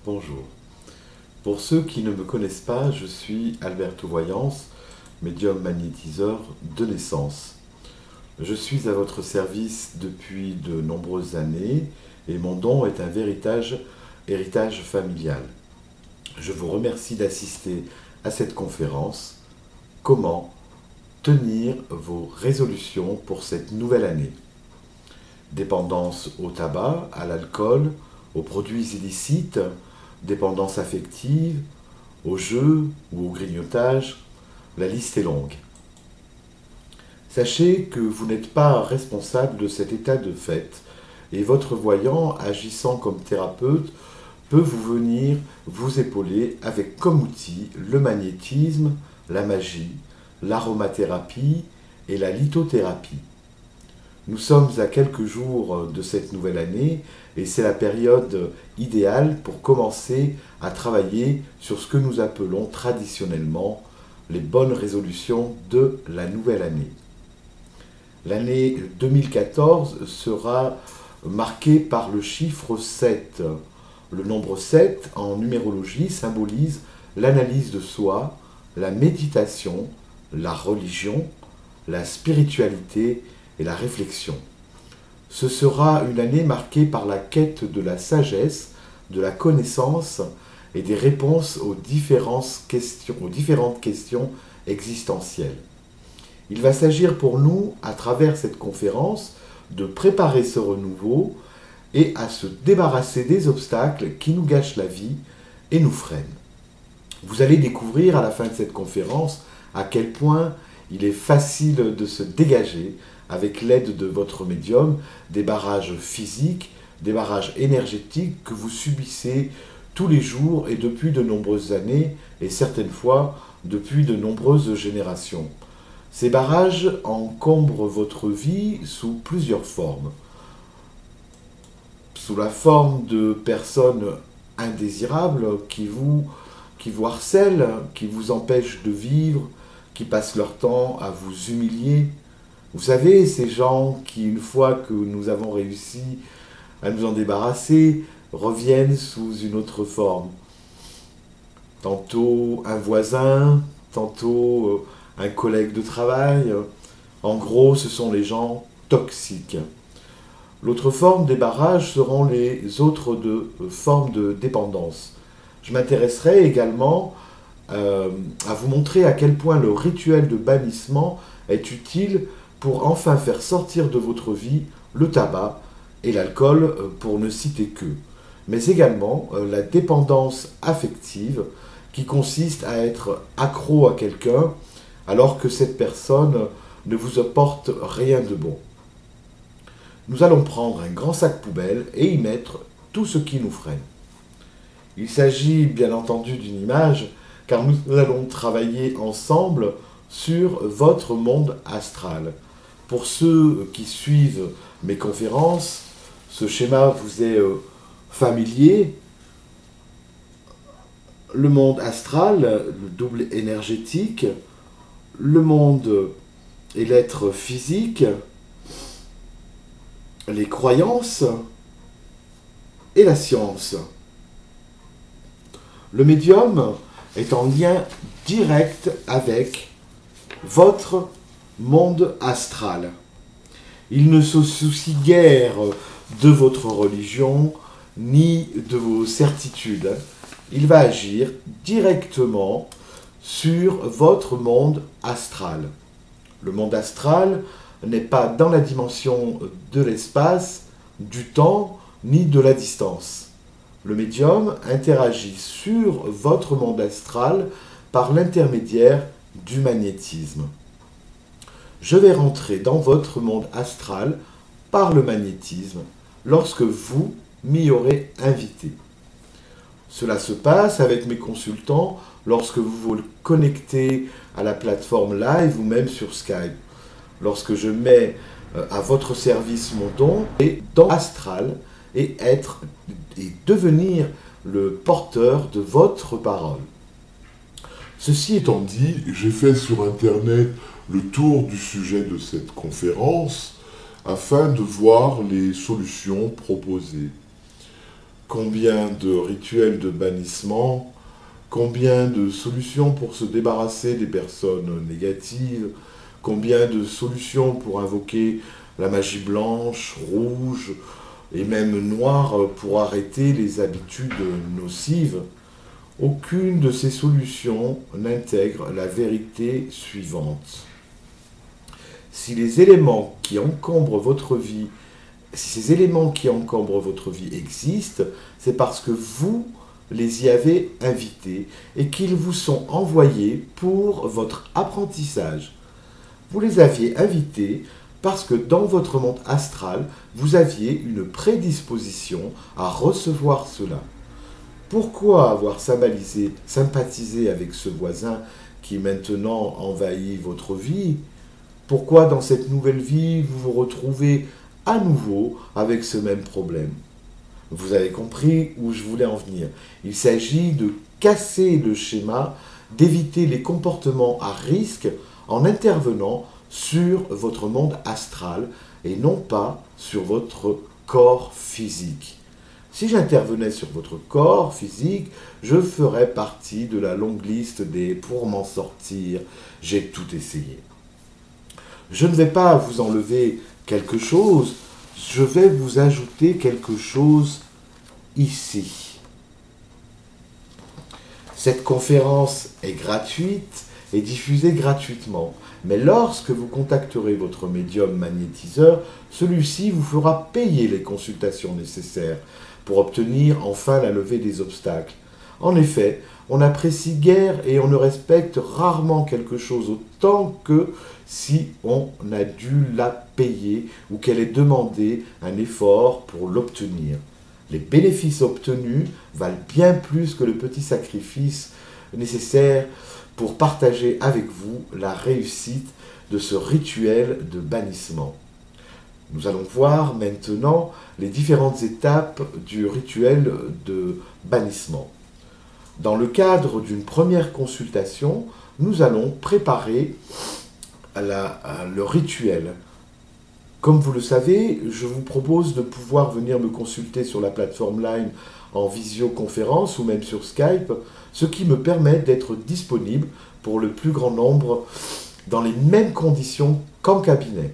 Bonjour. Pour ceux qui ne me connaissent pas, je suis Alberto Voyance, médium magnétiseur de naissance. Je suis à votre service depuis de nombreuses années et mon don est un véritable héritage familial. Je vous remercie d'assister à cette conférence. Comment tenir vos résolutions pour cette nouvelle année? Dépendance au tabac, à l'alcool, aux produits illicites, dépendance affective, aux jeux ou au grignotage, la liste est longue. Sachez que vous n'êtes pas responsable de cet état de fait et votre voyant, agissant comme thérapeute, peut vous venir vous épauler avec comme outil le magnétisme, la magie, l'aromathérapie et la lithothérapie. Nous sommes à quelques jours de cette nouvelle année et c'est la période idéale pour commencer à travailler sur ce que nous appelons traditionnellement les bonnes résolutions de la nouvelle année. L'année 2014 sera marquée par le chiffre 7. Le nombre 7 en numérologie symbolise l'analyse de soi, la méditation, la religion, la spiritualité et la réflexion. Ce sera une année marquée par la quête de la sagesse, de la connaissance et des réponses aux différentes questions existentielles. Il va s'agir pour nous, à travers cette conférence, de préparer ce renouveau et à se débarrasser des obstacles qui nous gâchent la vie et nous freinent. Vous allez découvrir à la fin de cette conférence à quel point il est facile de se dégager avec l'aide de votre médium des barrages physiques, des barrages énergétiques que vous subissez tous les jours et depuis de nombreuses années et certaines fois depuis de nombreuses générations. Ces barrages encombrent votre vie sous plusieurs formes. Sous la forme de personnes indésirables qui vous harcèlent, qui vous empêchent de vivre, qui passent leur temps à vous humilier. Vous savez, ces gens qui, une fois que nous avons réussi à nous en débarrasser, reviennent sous une autre forme. Tantôt un voisin, tantôt un collègue de travail. En gros, ce sont les gens toxiques. L'autre forme des barrages seront les autres formes de dépendance. Je m'intéresserai également à vous montrer à quel point le rituel de bannissement est utile pour enfin faire sortir de votre vie le tabac et l'alcool, pour ne citer qu'eux. Mais également la dépendance affective qui consiste à être accro à quelqu'un alors que cette personne ne vous apporte rien de bon. Nous allons prendre un grand sac poubelle et y mettre tout ce qui nous freine. Il s'agit bien entendu d'une image, car nous allons travailler ensemble sur votre monde astral. Pour ceux qui suivent mes conférences, ce schéma vous est familier. Le monde astral, le double énergétique, le monde et l'être physique, les croyances et la science. Le médium est en lien direct avec votre monde astral. Il ne se soucie guère de votre religion ni de vos certitudes. Il va agir directement sur votre monde astral. Le monde astral n'est pas dans la dimension de l'espace, du temps, ni de la distance. Le médium interagit sur votre monde astral par l'intermédiaire du magnétisme. Je vais rentrer dans votre monde astral par le magnétisme lorsque vous m'y aurez invité. Cela se passe avec mes consultants lorsque vous vous connectez à la plateforme live ou même sur Skype. Lorsque je mets à votre service mon don et dans astral et devenir le porteur de votre parole. Ceci étant dit, j'ai fait sur Internet le tour du sujet de cette conférence afin de voir les solutions proposées. Combien de rituels de bannissement, combien de solutions pour se débarrasser des personnes négatives, combien de solutions pour invoquer la magie blanche, rouge et même noire pour arrêter les habitudes nocives. Aucune de ces solutions n'intègre la vérité suivante. Si les éléments qui encombrent votre vie, si ces éléments qui encombrent votre vie existent, c'est parce que vous les y avez invités et qu'ils vous sont envoyés pour votre apprentissage. Vous les aviez invités parce que dans votre monde astral, vous aviez une prédisposition à recevoir cela. Pourquoi avoir sympathisé avec ce voisin qui maintenant envahit votre vie? Pourquoi dans cette nouvelle vie vous vous retrouvez à nouveau avec ce même problème? Vous avez compris où je voulais en venir. Il s'agit de casser le schéma, d'éviter les comportements à risque en intervenant sur votre monde astral et non pas sur votre corps physique. Si j'intervenais sur votre corps physique, je ferais partie de la longue liste des « pour m'en sortir, j'ai tout essayé ». Je ne vais pas vous enlever quelque chose, je vais vous ajouter quelque chose ici. Cette conférence est gratuite et diffusée gratuitement. Mais lorsque vous contacterez votre médium magnétiseur, celui-ci vous fera payer les consultations nécessaires pour obtenir enfin la levée des obstacles. En effet, on n'apprécie guère et on ne respecte rarement quelque chose autant que si on a dû la payer ou qu'elle ait demandé un effort pour l'obtenir. Les bénéfices obtenus valent bien plus que le petit sacrifice nécessaire pour partager avec vous la réussite de ce rituel de bannissement. Nous allons voir maintenant les différentes étapes du rituel de bannissement. Dans le cadre d'une première consultation, nous allons préparer le rituel. Comme vous le savez, je vous propose de pouvoir venir me consulter sur la plateforme Line en visioconférence ou même sur Skype, ce qui me permet d'être disponible pour le plus grand nombre dans les mêmes conditions qu'en cabinet.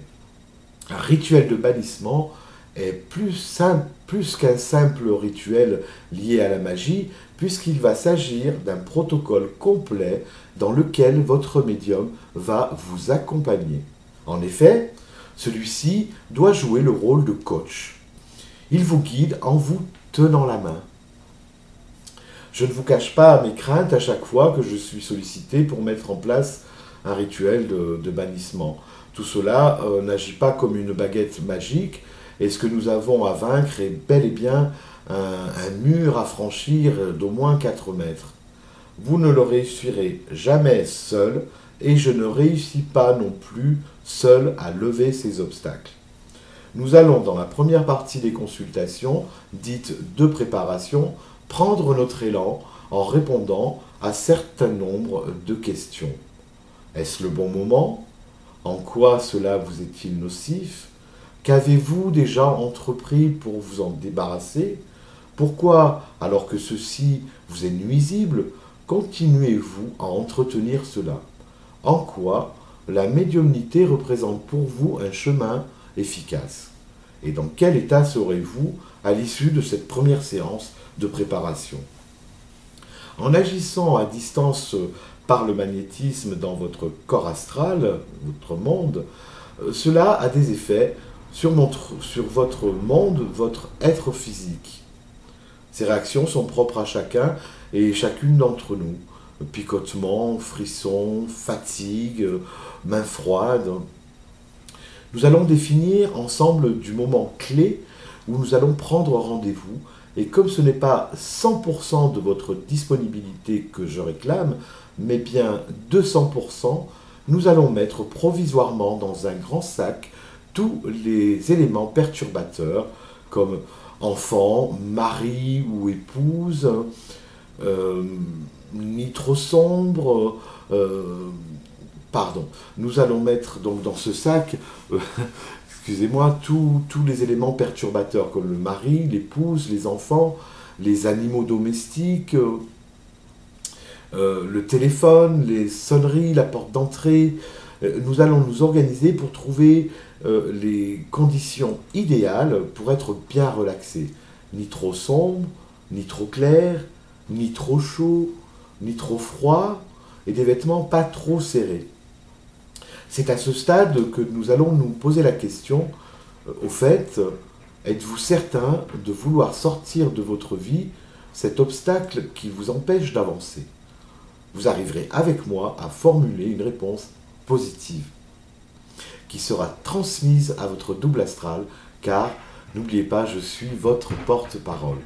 Un rituel de bannissement est plus qu'un simple rituel lié à la magie, puisqu'il va s'agir d'un protocole complet dans lequel votre médium va vous accompagner. En effet, celui-ci doit jouer le rôle de coach. Il vous guide en vous tenant la main. Je ne vous cache pas mes craintes à chaque fois que je suis sollicité pour mettre en place un rituel de bannissement. Tout cela n'agit pas comme une baguette magique, et ce que nous avons à vaincre est bel et bien un mur à franchir d'au moins 4 mètres. Vous ne le réussirez jamais seul, et je ne réussis pas non plus seul à lever ces obstacles. Nous allons, dans la première partie des consultations, dite de préparation, prendre notre élan en répondant à certain nombre de questions. Est-ce le bon moment? En quoi cela vous est-il nocif? Qu'avez-vous déjà entrepris pour vous en débarrasser? Pourquoi, alors que ceci vous est nuisible, continuez-vous à entretenir cela? En quoi la médiumnité représente pour vous un chemin efficace? Et dans quel état serez-vous à l'issue de cette première séance de préparation? En agissant à distance par le magnétisme dans votre corps astral, votre monde, cela a des effets sur votre monde, votre être physique. Ces réactions sont propres à chacun et chacune d'entre nous. Picotements, frissons, fatigue, mains froides. Nous allons définir ensemble du moment clé où nous allons prendre rendez-vous. Et comme ce n'est pas 100% de votre disponibilité que je réclame, mais bien 200%, nous allons mettre provisoirement dans un grand sac tous les éléments perturbateurs comme enfant, mari ou épouse, ni trop sombre, Nous allons mettre donc dans ce sac, excusez-moi, tous les éléments perturbateurs comme le mari, l'épouse, les enfants, les animaux domestiques, le téléphone, les sonneries, la porte d'entrée. Nous allons nous organiser pour trouver les conditions idéales pour être bien relaxé. Ni trop sombre, ni trop clair, ni trop chaud, ni trop froid, et des vêtements pas trop serrés. C'est à ce stade que nous allons nous poser la question, au fait, êtes-vous certain de vouloir sortir de votre vie cet obstacle qui vous empêche d'avancer? Vous arriverez avec moi à formuler une réponse positive qui sera transmise à votre double astral, car, n'oubliez pas, je suis votre porte-parole.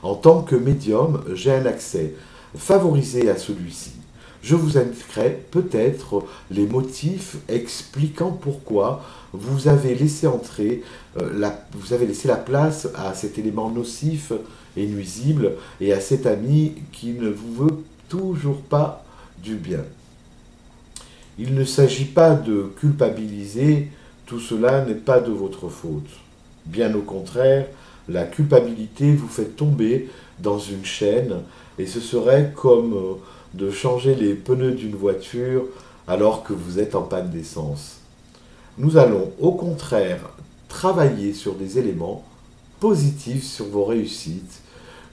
En tant que médium, j'ai un accès favorisé à celui-ci. Je vous indiquerai peut-être les motifs expliquant pourquoi vous avez laissé vous avez laissé la place à cet élément nocif et nuisible et à cet ami qui ne vous veut toujours pas du bien. Il ne s'agit pas de culpabiliser, tout cela n'est pas de votre faute. Bien au contraire, la culpabilité vous fait tomber dans une chaîne et ce serait comme de changer les pneus d'une voiture alors que vous êtes en panne d'essence. Nous allons au contraire travailler sur des éléments positifs sur vos réussites.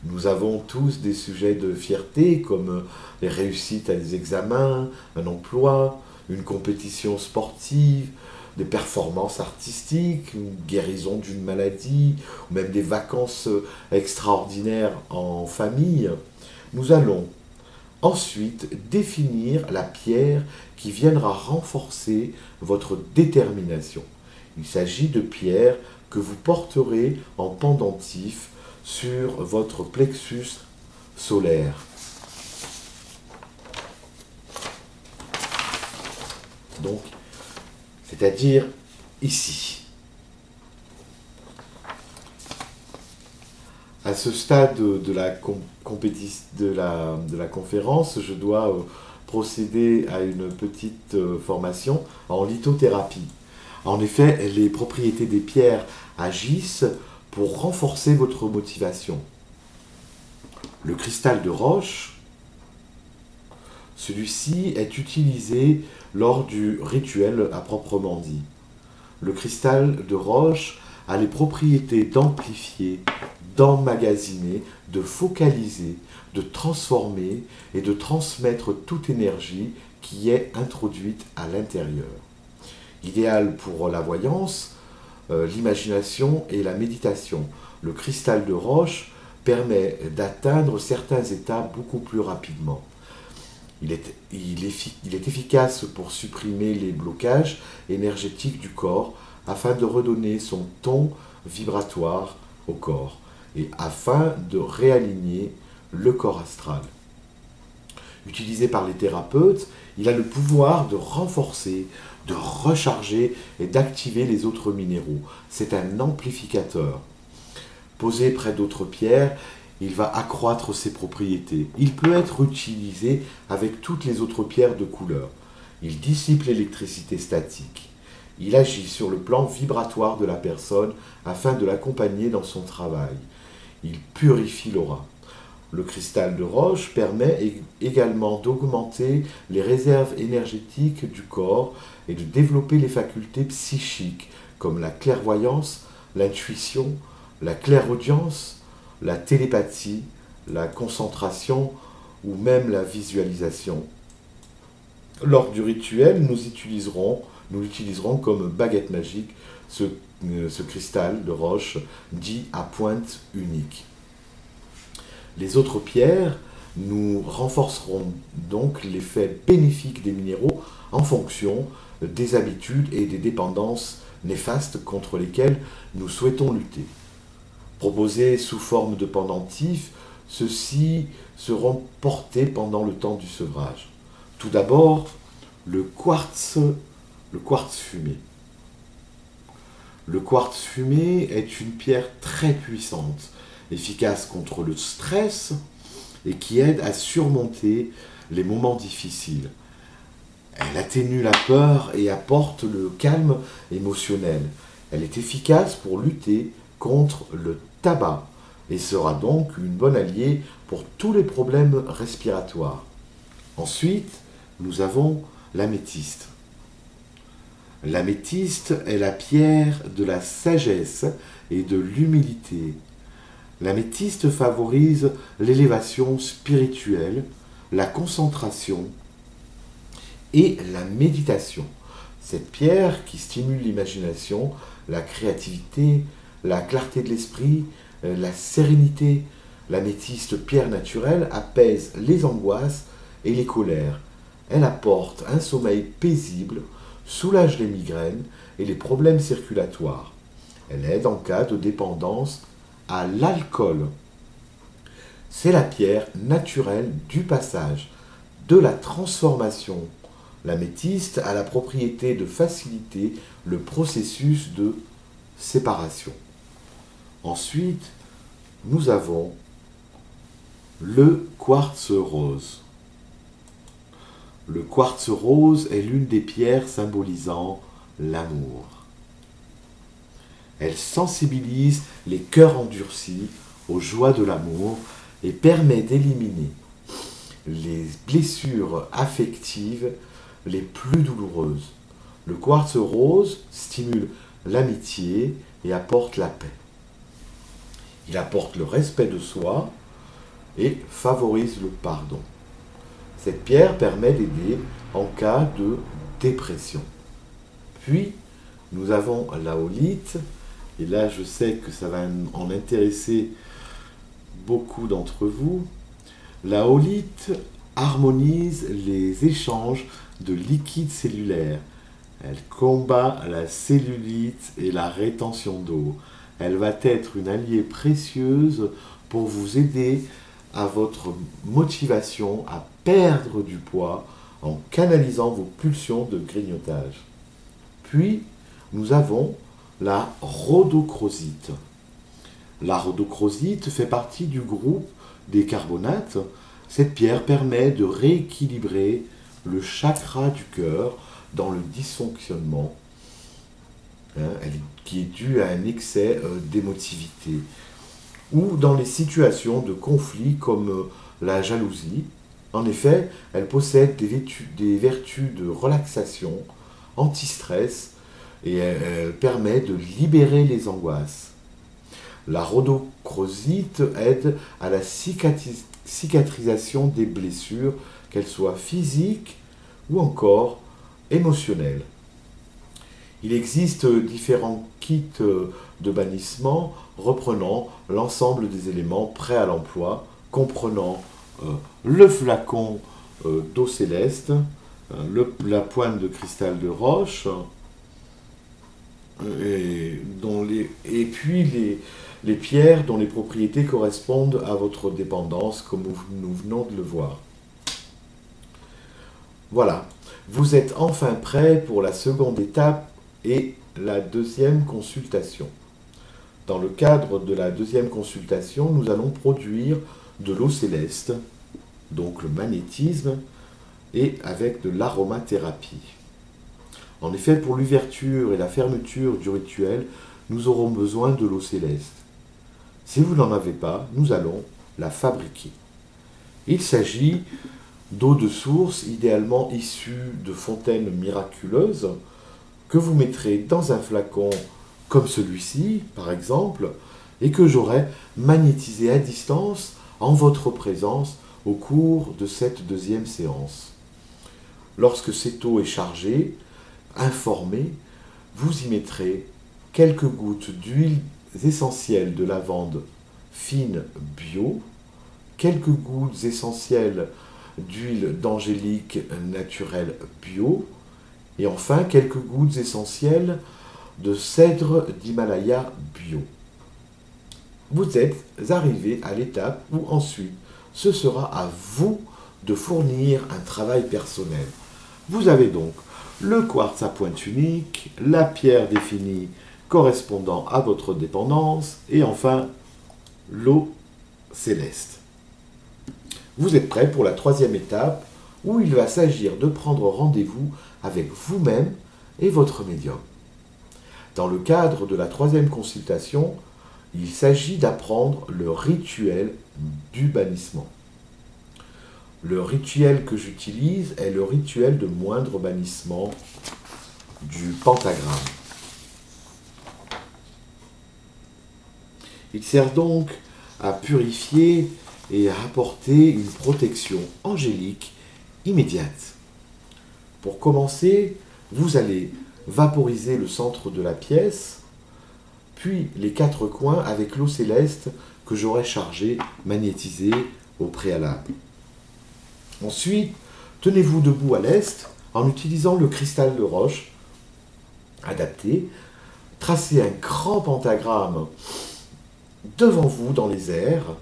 Nous avons tous des sujets de fierté comme les réussites à des examens, un emploi, une compétition sportive, des performances artistiques, une guérison d'une maladie, ou même des vacances extraordinaires en famille. Nous allons ensuite définir la pierre qui viendra renforcer votre détermination. Il s'agit de pierres que vous porterez en pendentif sur votre plexus solaire. Donc, c'est-à-dire ici. À ce stade de la conférence, je dois procéder à une petite formation en lithothérapie. En effet, les propriétés des pierres agissent pour renforcer votre motivation. Le cristal de roche, celui-ci est utilisé lors du rituel à proprement dit. Le cristal de roche a les propriétés d'amplifier, d'emmagasiner, de focaliser, de transformer et de transmettre toute énergie qui est introduite à l'intérieur. Idéal pour la voyance, l'imagination et la méditation. Le cristal de roche permet d'atteindre certains états beaucoup plus rapidement. Il est efficace pour supprimer les blocages énergétiques du corps afin de redonner son ton vibratoire au corps et afin de réaligner le corps astral. Utilisé par les thérapeutes, il a le pouvoir de renforcer, de recharger et d'activer les autres minéraux. C'est un amplificateur. Posé près d'autres pierres, il va accroître ses propriétés. Il peut être utilisé avec toutes les autres pierres de couleur. Il dissipe l'électricité statique. Il agit sur le plan vibratoire de la personne afin de l'accompagner dans son travail. Il purifie l'aura. Le cristal de roche permet également d'augmenter les réserves énergétiques du corps et de développer les facultés psychiques comme la clairvoyance, l'intuition, la clairaudience, la télépathie, la concentration ou même la visualisation. Lors du rituel, nous l'utiliserons comme baguette magique, ce cristal de roche dit à pointe unique. Les autres pierres, nous renforcerons donc l'effet bénéfique des minéraux en fonction des habitudes et des dépendances néfastes contre lesquelles nous souhaitons lutter. Proposés sous forme de pendentifs, ceux-ci seront portés pendant le temps du sevrage. Tout d'abord, le quartz fumé. Le quartz fumé est une pierre très puissante, efficace contre le stress et qui aide à surmonter les moments difficiles. Elle atténue la peur et apporte le calme émotionnel. Elle est efficace pour lutter contre le tabac, et sera donc une bonne alliée pour tous les problèmes respiratoires. Ensuite, nous avons l'améthyste. L'améthyste est la pierre de la sagesse et de l'humilité. L'améthyste favorise l'élévation spirituelle, la concentration et la méditation. Cette pierre qui stimule l'imagination, la créativité, la clarté de l'esprit, la sérénité. L'améthyste, pierre naturelle, apaise les angoisses et les colères. Elle apporte un sommeil paisible, soulage les migraines et les problèmes circulatoires. Elle aide en cas de dépendance à l'alcool. C'est la pierre naturelle du passage, de la transformation. L'améthyste a la propriété de faciliter le processus de séparation. Ensuite, nous avons le quartz rose. Le quartz rose est l'une des pierres symbolisant l'amour. Elle sensibilise les cœurs endurcis aux joies de l'amour et permet d'éliminer les blessures affectives les plus douloureuses. Le quartz rose stimule l'amitié et apporte la paix. Il apporte le respect de soi et favorise le pardon. Cette pierre permet d'aider en cas de dépression. Puis, nous avons la haulite, et là je sais que ça va en intéresser beaucoup d'entre vous. La haulite harmonise les échanges de liquide cellulaire. Elle combat la cellulite et la rétention d'eau. Elle va être une alliée précieuse pour vous aider à votre motivation à perdre du poids en canalisant vos pulsions de grignotage. Puis, nous avons la rhodochrosite. La rhodochrosite fait partie du groupe des carbonates. Cette pierre permet de rééquilibrer le chakra du cœur dans le dysfonctionnement qui est dû à un excès d'émotivité ou dans les situations de conflit comme la jalousie. En effet, elle possède des vertus de relaxation, anti-stress et elle permet de libérer les angoisses. La rhodochrosite aide à la cicatrisation des blessures, qu'elles soient physiques ou encore émotionnelles. Il existe différents kits de bannissement reprenant l'ensemble des éléments prêts à l'emploi, comprenant le flacon d'eau céleste, la pointe de cristal de roche, et puis les pierres dont les propriétés correspondent à votre dépendance, comme nous venons de le voir. Voilà, vous êtes enfin prêt pour la seconde étape et la deuxième consultation. Dans le cadre de la deuxième consultation, nous allons produire de l'eau céleste, donc le magnétisme, et avec de l'aromathérapie. En effet, pour l'ouverture et la fermeture du rituel, nous aurons besoin de l'eau céleste. Si vous n'en avez pas, nous allons la fabriquer. Il s'agit d'eau de source, idéalement issue de fontaines miraculeuses, que vous mettrez dans un flacon comme celui-ci, par exemple, et que j'aurai magnétisé à distance en votre présence au cours de cette deuxième séance. Lorsque cette eau est chargée, informée, vous y mettrez quelques gouttes d'huile essentielle de lavande fine bio, quelques gouttes essentielles d'huile d'angélique naturelle bio, et enfin quelques gouttes essentielles de cèdre d'Himalaya bio. Vous êtes arrivé à l'étape où ensuite ce sera à vous de fournir un travail personnel. Vous avez donc le quartz à pointe unique, la pierre définie correspondant à votre dépendance et enfin l'eau céleste. Vous êtes prêt pour la troisième étape où il va s'agir de prendre rendez-vous avec vous-même et votre médium. Dans le cadre de la troisième consultation, Il s'agit d'apprendre le rituel du bannissement. Le rituel que j'utilise est le rituel de moindre bannissement du pentagramme. Il sert donc à purifier et à apporter une protection angélique immédiate. Pour commencer, vous allez vaporiser le centre de la pièce, puis les 4 coins avec l'eau céleste que j'aurai chargée, magnétisée au préalable. Ensuite, tenez-vous debout à l'est en utilisant le cristal de roche adapté. Tracez un grand pentagramme devant vous dans les airs.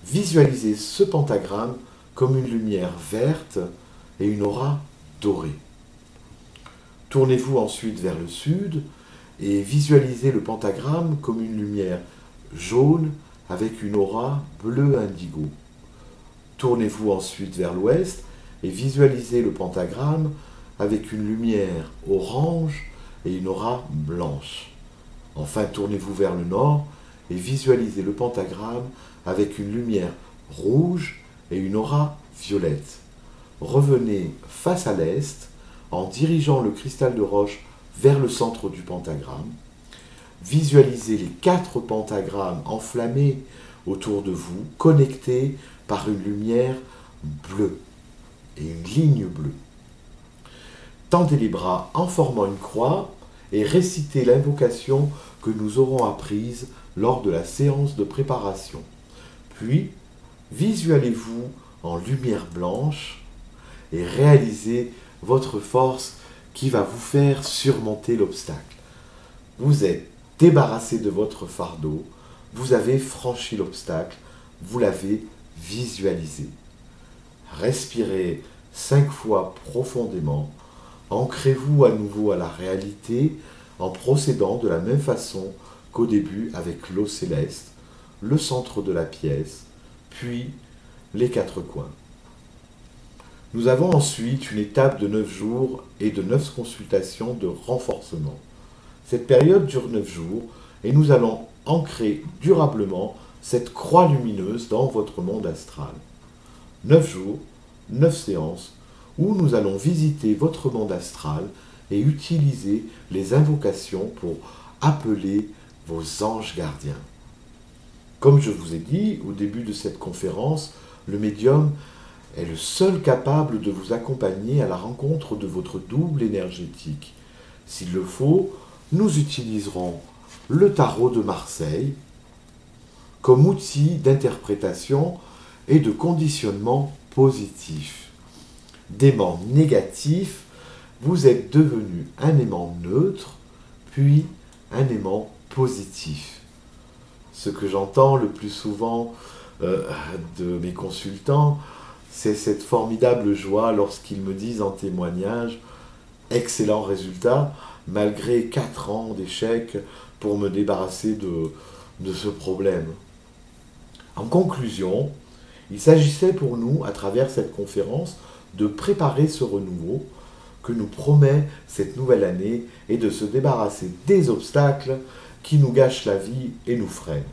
Visualisez ce pentagramme comme une lumière verte et une aura dorée. Tournez-vous ensuite vers le sud et visualisez le pentagramme comme une lumière jaune avec une aura bleu indigo. Tournez-vous ensuite vers l'ouest et visualisez le pentagramme avec une lumière orange et une aura blanche. Enfin, tournez-vous vers le nord et visualisez le pentagramme avec une lumière rouge et une aura violette. Revenez face à l'est en dirigeant le cristal de roche vers le centre du pentagramme. Visualisez les 4 pentagrammes enflammés autour de vous, connectés par une lumière bleue et une ligne bleue. Tendez les bras en formant une croix et récitez l'invocation que nous aurons apprise lors de la séance de préparation. Puis, visualisez-vous en lumière blanche et réalisez votre force qui va vous faire surmonter l'obstacle. Vous êtes débarrassé de votre fardeau, vous avez franchi l'obstacle, vous l'avez visualisé. Respirez 5 fois profondément, ancrez-vous à nouveau à la réalité en procédant de la même façon qu'au début avec l'eau céleste, le centre de la pièce, puis les 4 coins. Nous avons ensuite une étape de 9 jours et de 9 consultations de renforcement. Cette période dure 9 jours et nous allons ancrer durablement cette croix lumineuse dans votre monde astral. 9 jours, 9 séances, où nous allons visiter votre monde astral et utiliser les invocations pour appeler vos anges gardiens. Comme je vous ai dit au début de cette conférence, le médium est le seul capable de vous accompagner à la rencontre de votre double énergétique. S'il le faut, nous utiliserons le tarot de Marseille comme outil d'interprétation et de conditionnement positif. D'aimant négatif, vous êtes devenu un aimant neutre, puis un aimant positif. Ce que j'entends le plus souvent de mes consultants, c'est cette formidable joie lorsqu'ils me disent en témoignage « Excellent résultat, malgré 4 ans d'échec pour me débarrasser de ce problème. » En conclusion, il s'agissait pour nous, à travers cette conférence, de préparer ce renouveau que nous promet cette nouvelle année et de se débarrasser des obstacles qui nous gâchent la vie et nous freinent.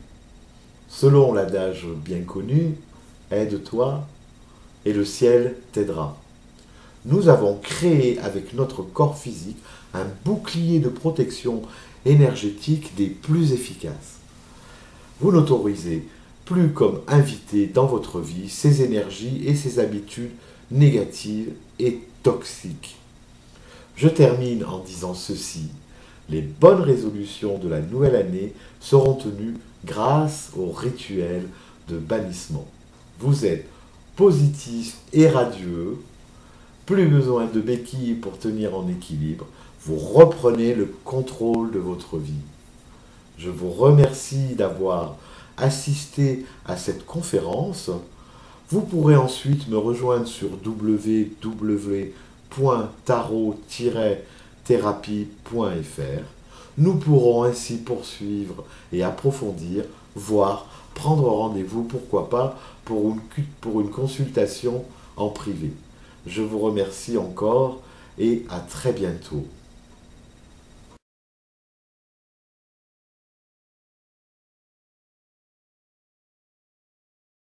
Selon l'adage bien connu, « Aide-toi et le ciel t'aidera ». Nous avons créé avec notre corps physique un bouclier de protection énergétique des plus efficaces. Vous n'autorisez plus comme invité dans votre vie ces énergies et ces habitudes négatives et toxiques. Je termine en disant ceci. Les bonnes résolutions de la nouvelle année seront tenues grâce au rituel de bannissement. Vous êtes positif et radieux, plus besoin de béquilles pour tenir en équilibre, vous reprenez le contrôle de votre vie. Je vous remercie d'avoir assisté à cette conférence. Vous pourrez ensuite me rejoindre sur www.tarot-thérapie.fr. Nous pourrons ainsi poursuivre et approfondir, voire prendre rendez-vous, pourquoi pas, pour une consultation en privé. Je vous remercie encore et à très bientôt.